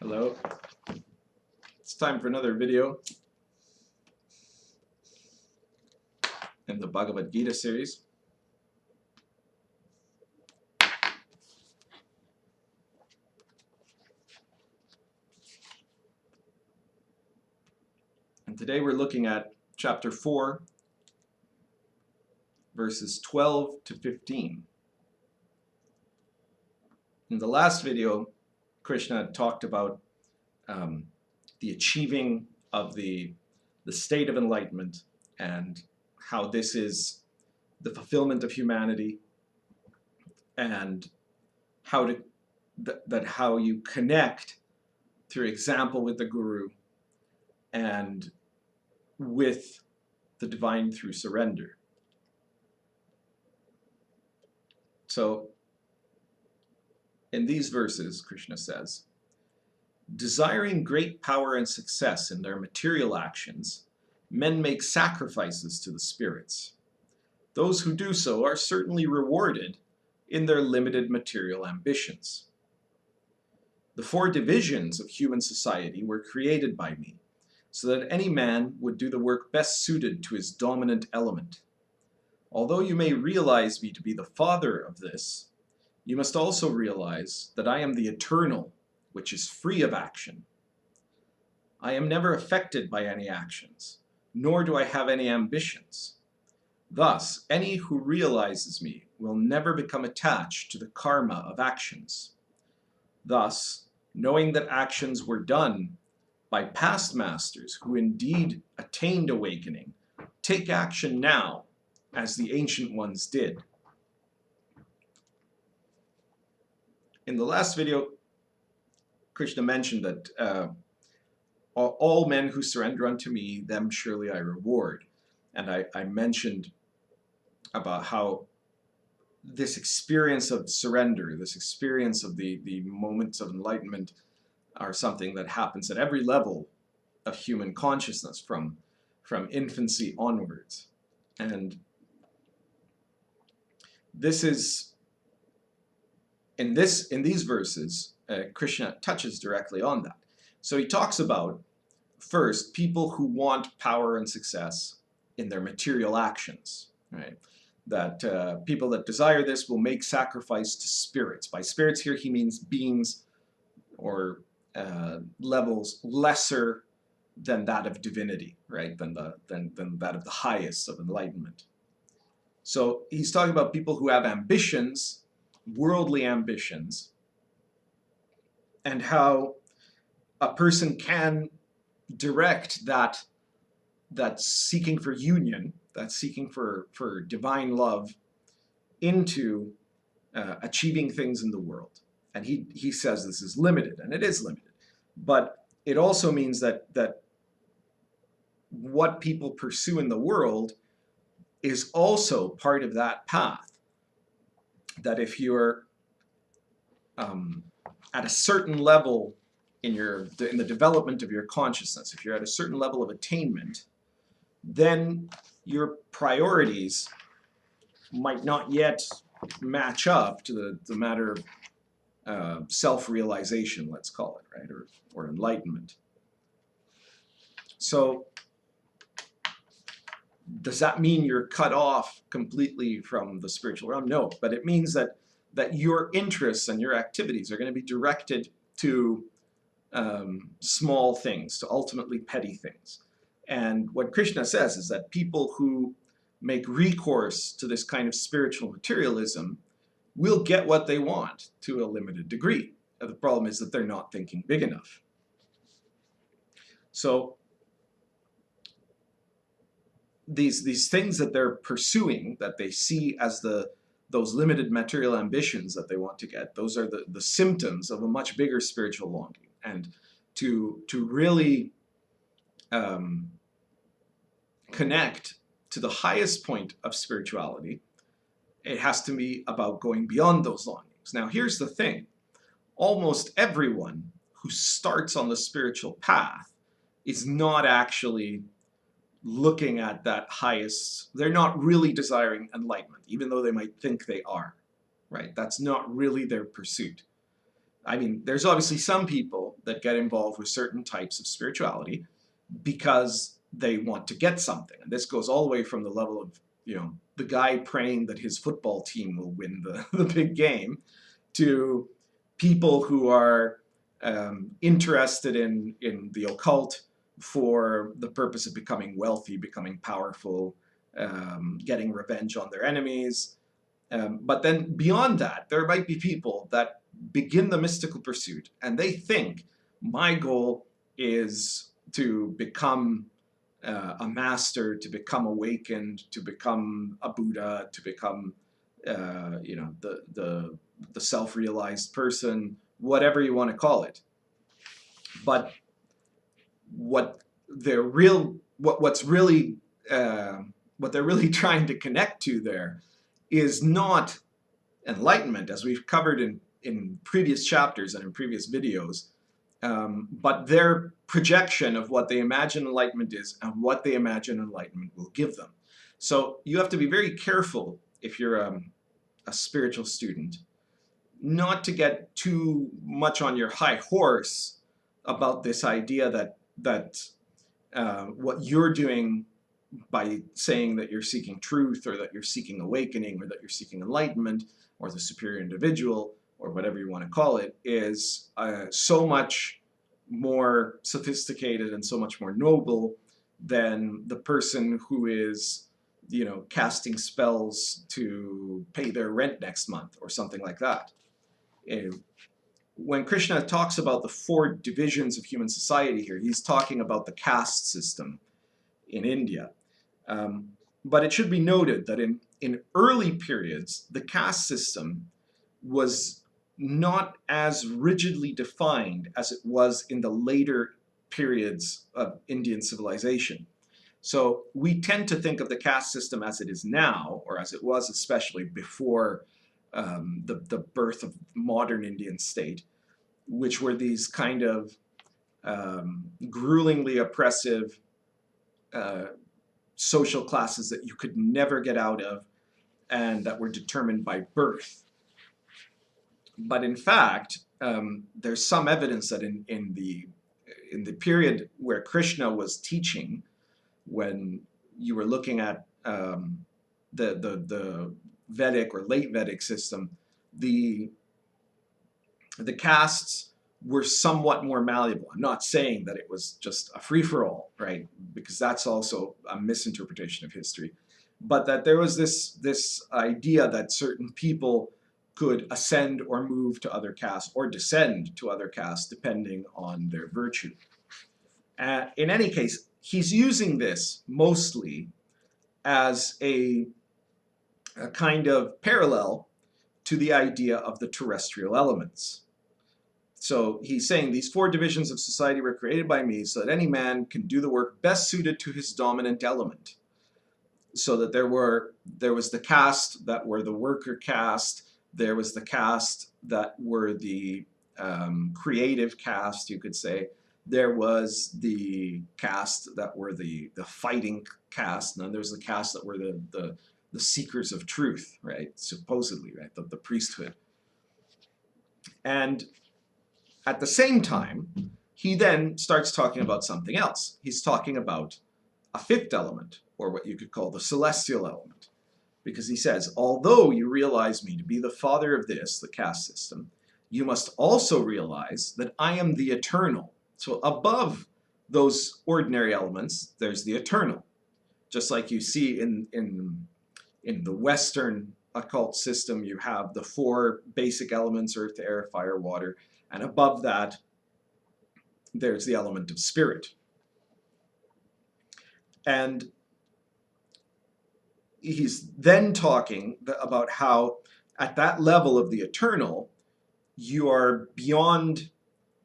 Hello. It's time for another video in the Bhagavad Gita series. And today we're looking at chapter 4, verses 12 to 15. In the last video, Krishna talked about the achieving of the state of enlightenment and how this is the fulfillment of humanity, and how you connect through example with the Guru and with the divine through surrender. So in these verses, Krishna says, desiring great power and success in their material actions, men make sacrifices to the spirits. Those who do so are certainly rewarded in their limited material ambitions. The 4 divisions of human society were created by me, so that any man would do the work best suited to his dominant element. Although you may realize me to be the father of this, you must also realize that I am the eternal, which is free of action. I am never affected by any actions, nor do I have any ambitions. Thus, any who realizes me will never become attached to the karma of actions. Thus, knowing that actions were done by past masters who indeed attained awakening, take action now as the ancient ones did. In the last video, Krishna mentioned that all men who surrender unto me, them surely I reward. And I mentioned about how this experience of surrender, this experience of the moments of enlightenment, are something that happens at every level of human consciousness, from infancy onwards. And this is, in these verses, Krishna touches directly on that. So he talks about, first, people who want power and success in their material actions, right? That people that desire this will make sacrifice to spirits. By spirits here he means beings or levels lesser than that of divinity, right? Than that of the highest of enlightenment. So he's talking about people who have ambitions, worldly ambitions, and how a person can direct that seeking for union, that seeking for divine love, into achieving things in the world. And he says this is limited, and it is limited. But it also means that what people pursue in the world is also part of that path. That if you're at a certain level in the development of your consciousness, if you're at a certain level of attainment, then your priorities might not yet match up to the matter of self-realization, let's call it, right, or enlightenment. So does that mean you're cut off completely from the spiritual realm? No, but it means that your interests and your activities are going to be directed to small things, to ultimately petty things. And what Krishna says is that people who make recourse to this kind of spiritual materialism will get what they want to a limited degree. The problem is that they're not thinking big enough. So these things that they're pursuing, that they see as those limited material ambitions that they want to get, those are the symptoms of a much bigger spiritual longing. And to really connect to the highest point of spirituality, it has to be about going beyond those longings. Now, here's the thing. Almost everyone who starts on the spiritual path is not actually looking at that highest. They're not really desiring enlightenment, even though they might think they are, right? That's not really their pursuit. I mean, there's obviously some people that get involved with certain types of spirituality because they want to get something. And this goes all the way from the level of, the guy praying that his football team will win the big game, to people who are interested in the occult for the purpose of becoming wealthy, becoming powerful, getting revenge on their enemies. But then beyond that, there might be people that begin the mystical pursuit and they think, my goal is to become a master, to become awakened, to become a Buddha, to become the self-realized person, whatever you want to call it. But what they're really trying to connect to there is not enlightenment, as we've covered in previous chapters and in previous videos, but their projection of what they imagine enlightenment is and what they imagine enlightenment will give them. So you have to be very careful, if you're a spiritual student, not to get too much on your high horse about this idea that what you're doing by saying that you're seeking truth, or that you're seeking awakening, or that you're seeking enlightenment, or the superior individual, or whatever you want to call it, is so much more sophisticated and so much more noble than the person who is, casting spells to pay their rent next month or something like that. When Krishna talks about the 4 divisions of human society here, he's talking about the caste system in India. But it should be noted that in early periods, the caste system was not as rigidly defined as it was in the later periods of Indian civilization. So we tend to think of the caste system as it is now, or as it was especially before the birth of modern Indian state, which were these kind of gruelingly oppressive social classes that you could never get out of, and that were determined by birth. But in fact, there's some evidence that in the period where Krishna was teaching, when you were looking at the Vedic or late Vedic system, the castes were somewhat more malleable. I'm not saying that it was just a free-for-all, right? Because that's also a misinterpretation of history. But that there was this idea that certain people could ascend or move to other castes, or descend to other castes, depending on their virtue. In any case, he's using this mostly as a kind of parallel to the idea of the terrestrial elements. So he's saying these 4 divisions of society were created by me so that any man can do the work best suited to his dominant element. So that there was the caste that were the worker caste, there was the caste that were the creative caste, you could say. There was the caste that were the fighting caste, and then there's the caste that were the seekers of truth, right? Supposedly, right? The priesthood. And at the same time, he then starts talking about something else. He's talking about a 5th element, or what you could call the celestial element. Because he says, although you realize me to be the father of this, the caste system, you must also realize that I am the eternal. So above those ordinary elements, there's the eternal. Just like you see in the Western occult system, you have the 4 basic elements: earth, air, fire, water. And above that, there's the element of spirit. And he's then talking about how at that level of the eternal, you are beyond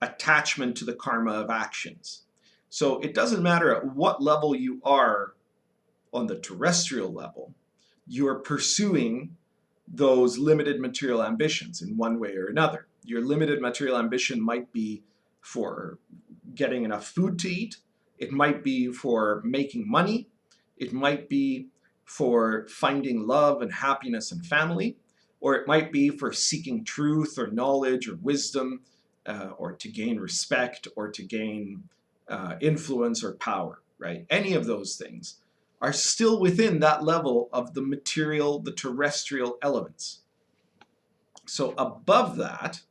attachment to the karma of actions. So it doesn't matter at what level you are on the terrestrial level, you are pursuing those limited material ambitions in one way or another. Your limited material ambition might be for getting enough food to eat. It might be for making money. It might be for finding love and happiness and family. Or it might be for seeking truth or knowledge or wisdom. or to gain respect, or to gain influence or power, right? Any of those things are still within that level of the material, the terrestrial elements. So above that,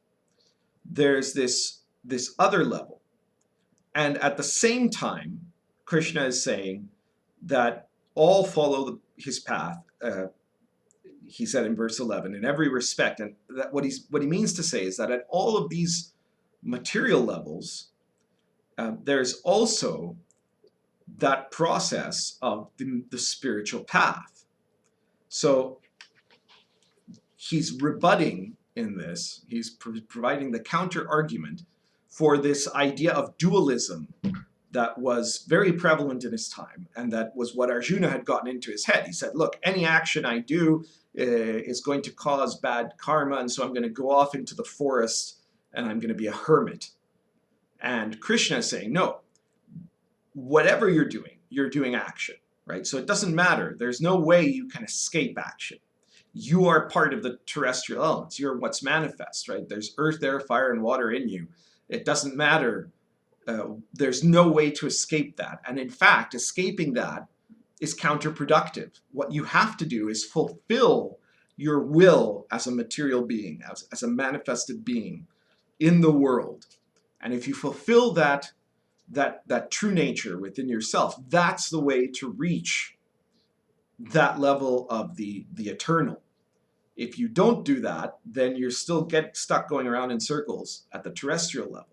there's this other level. And at the same time, Krishna is saying that all follow his path. He said in verse 11, in every respect. And that what he means to say is that at all of these material levels, there's also that process of the spiritual path. So he's rebutting in this, he's providing the counter argument for this idea of dualism that was very prevalent in his time, and that was what Arjuna had gotten into his head. He said, look, any action I do is going to cause bad karma, and so I'm going to go off into the forest and I'm going to be a hermit. And Krishna is saying, no, whatever you're doing action, right? So it doesn't matter. There's no way you can escape action. You are part of the terrestrial elements. You're what's manifest, right? There's earth, air, fire, and water in you. It doesn't matter. There's no way to escape that. And in fact, escaping that is counterproductive. What you have to do is fulfill your will as a material being, as a manifested being in the world. And if you fulfill that true nature within yourself, that's the way to reach that level of the eternal. If you don't do that, then you're still get stuck going around in circles at the terrestrial level.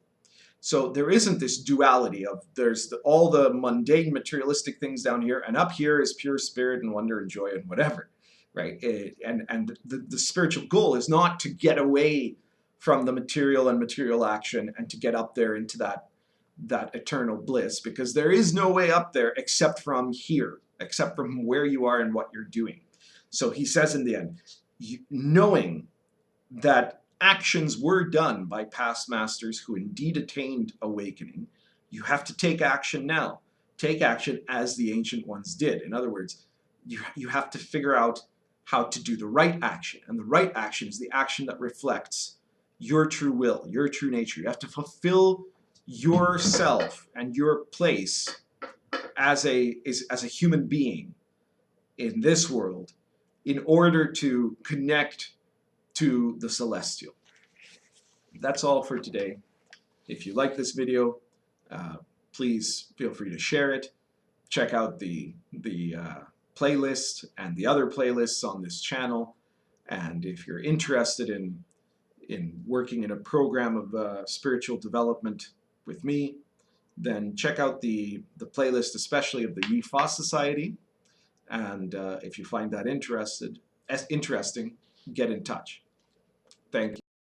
So there isn't this duality of there's all the mundane materialistic things down here, and up here is pure spirit and wonder and joy and whatever, right? And the spiritual goal is not to get away from the material and material action and to get up there into that eternal bliss, because there is no way up there except from here, except from where you are and what you're doing. So he says in the end, knowing that actions were done by past masters who indeed attained awakening, you have to take action now. Take action as the ancient ones did. In other words, you have to figure out how to do the right action. And the right action is the action that reflects your true will, your true nature. You have to fulfill yourself and your place as a human being in this world in order to connect to the celestial. That's all for today. If you like this video, please feel free to share it. Check out the playlist and the other playlists on this channel. And if you're interested in working in a program of spiritual development with me, then check out the playlist, especially of the Yi-Fa Society. And if you find that interesting, get in touch. Thank you.